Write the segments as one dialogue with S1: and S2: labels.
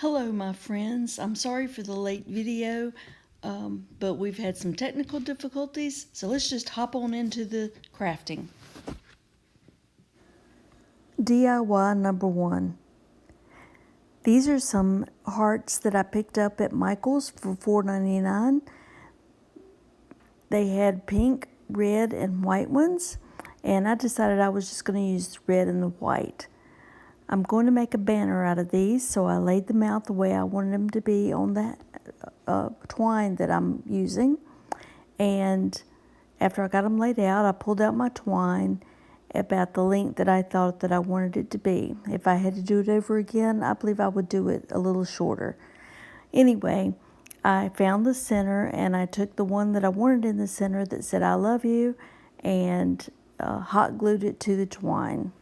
S1: Hello my friends, I'm sorry for the late video, but we've had some technical difficulties, so let's just hop on into the crafting. DIY number 1. These are some hearts that I picked up at Michael's for $4.99. They had pink, red, and white ones, and I decided I was just going to use the red and the white. I'm going to make a banner out of these, so I laid them out the way I wanted them to be on that twine that I'm using. And after I got them laid out, I pulled out my twine about the length that I thought that I wanted it to be. If I had to do it over again, I believe I would do it a little shorter. Anyway, I found the center and I took the one that I wanted in the center that said I love you and hot glued it to the twine.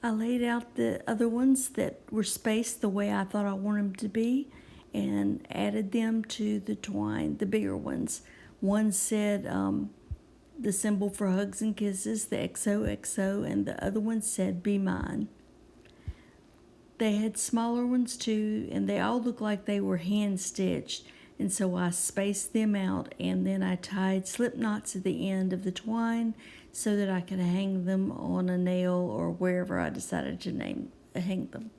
S1: I laid out the other ones that were spaced the way I thought I wanted them to be and added them to the twine, the bigger ones. One said the symbol for hugs and kisses, the XOXO, and the other one said be mine. They had smaller ones too, and they all looked like they were hand stitched. And so I spaced them out and then I tied slip knots at the end of the twine so that I could hang them on a nail or wherever I decided to hang them.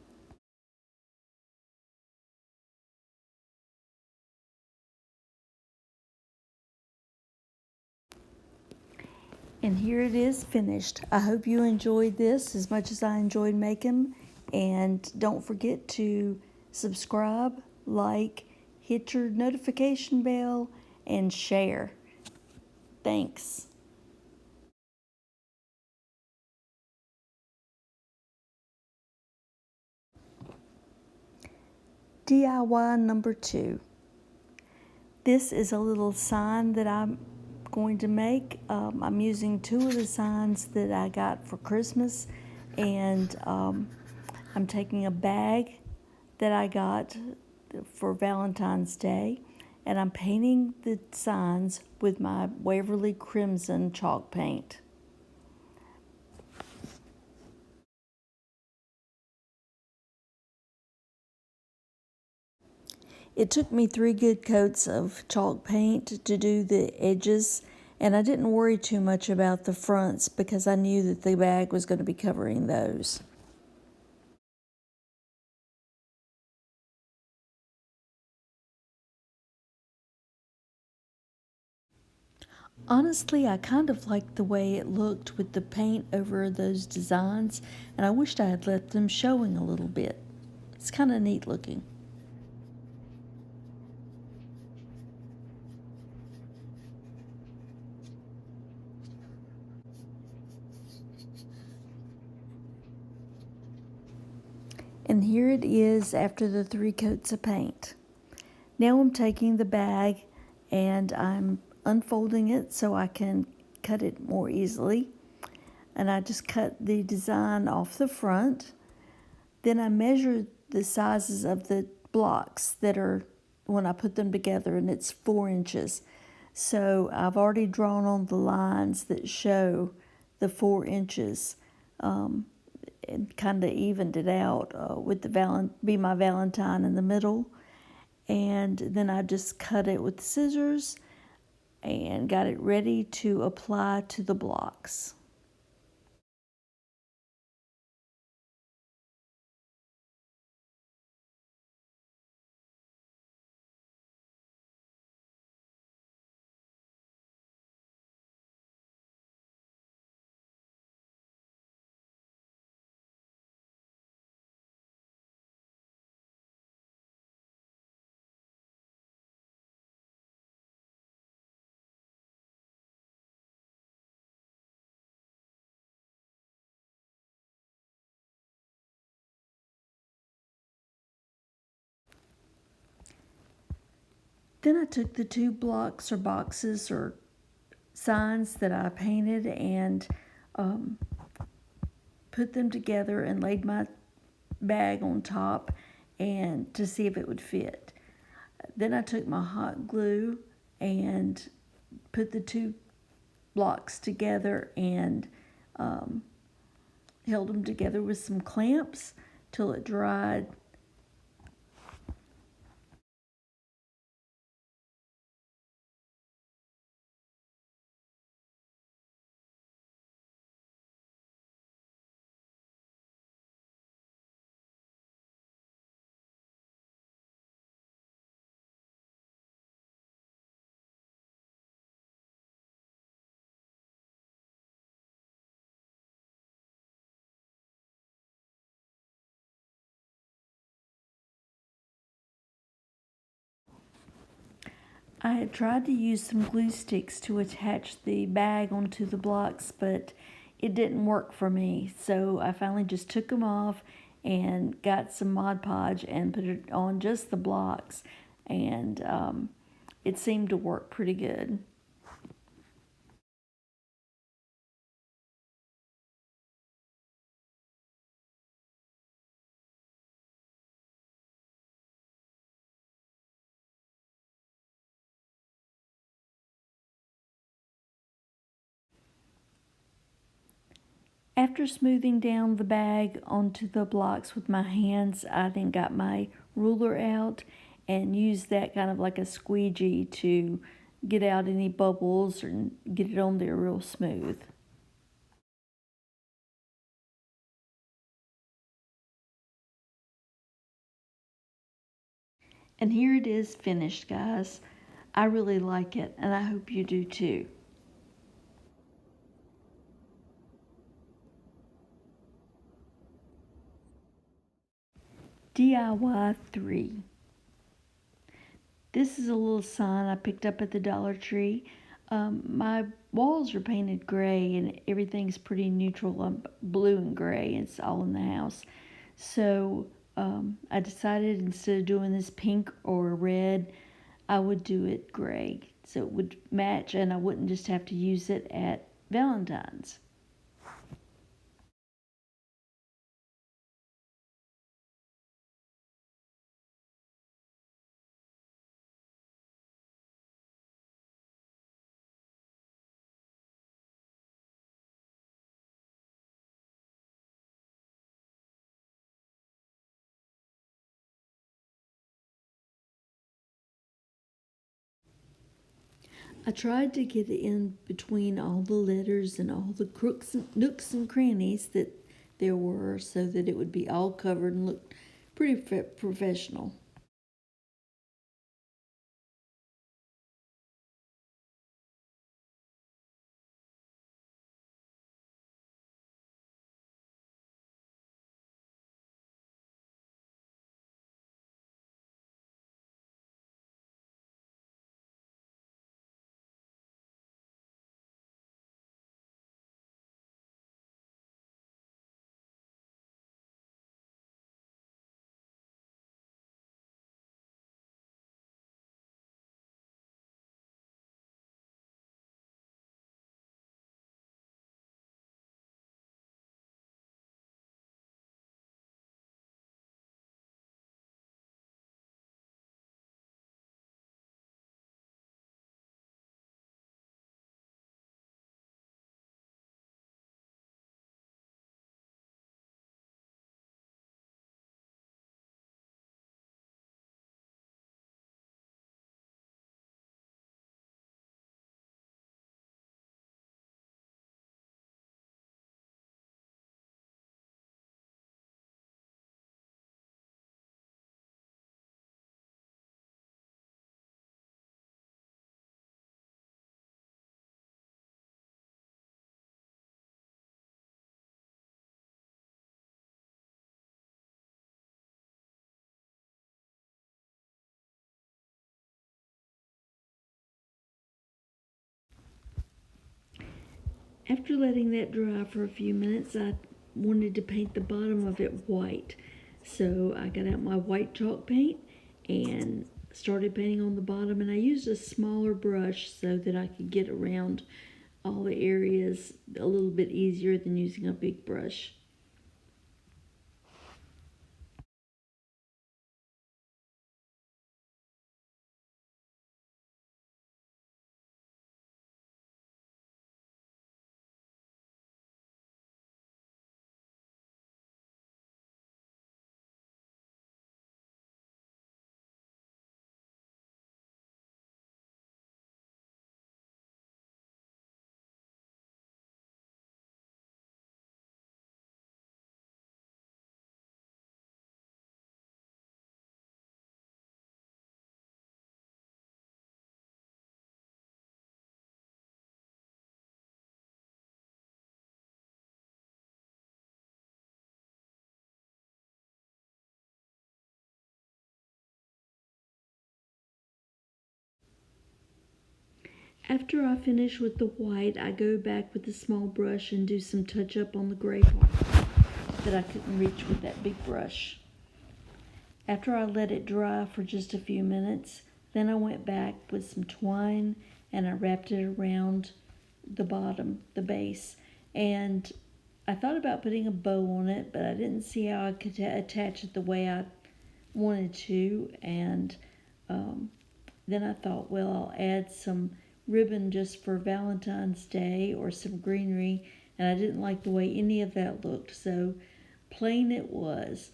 S1: And here it is finished. I hope you enjoyed this as much as I enjoyed making them. And don't forget to subscribe, like, hit your notification bell, and share. Thanks. DIY number 2. This is a little sign that I'm going to make. I'm using 2 of the signs that I got for Christmas, and I'm taking a bag that I got for Valentine's Day, and I'm painting the signs with my Waverly Crimson chalk paint. It took me 3 good coats of chalk paint to do the edges, and I didn't worry too much about the fronts because I knew that the bag was going to be covering those. Honestly, I kind of liked the way it looked with the paint over those designs, and I wished I had left them showing a little bit. It's kind of neat looking. And here it is after the 3 coats of paint. Now I'm taking the bag and I'm unfolding it so I can cut it more easily. And I just cut the design off the front. Then I measured the sizes of the blocks that are when I put them together, and it's 4 inches. So I've already drawn on the lines that show the 4 inches and kind of evened it out with the Be My Valentine in the middle. And then I just cut it with scissors and got it ready to apply to the blocks. Then I took the 2 blocks or boxes or signs that I painted and put them together and laid my bag on top and to see if it would fit. Then I took my hot glue and put the two blocks together and held them together with some clamps till it dried. I had tried to use some glue sticks to attach the bag onto the blocks, but it didn't work for me. So I finally just took them off and got some Mod Podge and put it on just the blocks, and it seemed to work pretty good. After smoothing down the bag onto the blocks with my hands, I then got my ruler out and used that kind of like a squeegee to get out any bubbles and get it on there real smooth. And here it is finished, guys. I really like it, and I hope you do too. DIY 3. This is a little sign I picked up at the Dollar Tree. My walls are painted gray and everything's pretty neutral, blue and gray. It's all in the house. So I decided instead of doing this pink or red, I would do it gray so it would match and I wouldn't just have to use it at Valentine's. I tried to get in between all the letters and all the crooks and nooks and crannies that there were so that it would be all covered and look pretty professional. After letting that dry for a few minutes, I wanted to paint the bottom of it white. So I got out my white chalk paint and started painting on the bottom, and I used a smaller brush so that I could get around all the areas a little bit easier than using a big brush. After I finish with the white, I go back with a small brush and do some touch up on the gray part that I couldn't reach with that big brush. After I let it dry for just a few minutes, then I went back with some twine and I wrapped it around the bottom, the base. And I thought about putting a bow on it, but I didn't see how I could attach it the way I wanted to. And then I thought, well, I'll add some ribbon just for Valentine's Day or some greenery. And I didn't like the way any of that looked, so plain it was.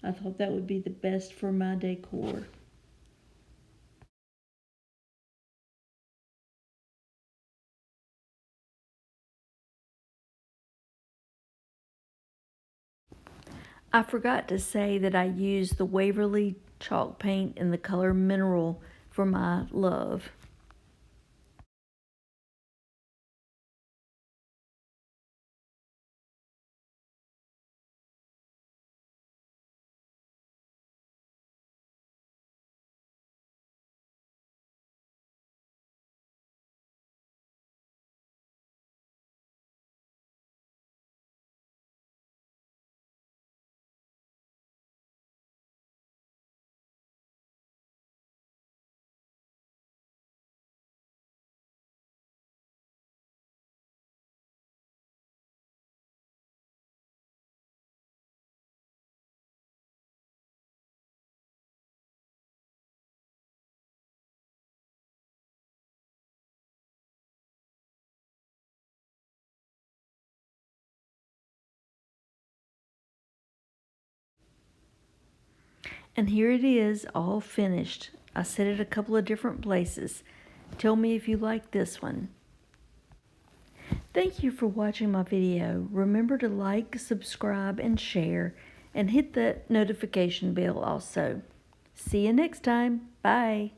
S1: I thought that would be the best for my decor. I forgot to say that I used the Waverly chalk paint in the color Mineral for my love. And here it is, all finished. I set it a couple of different places. Tell me if you like this one. Thank you for watching my video. Remember to like, subscribe, and share, and hit that notification bell also. See you next time. Bye.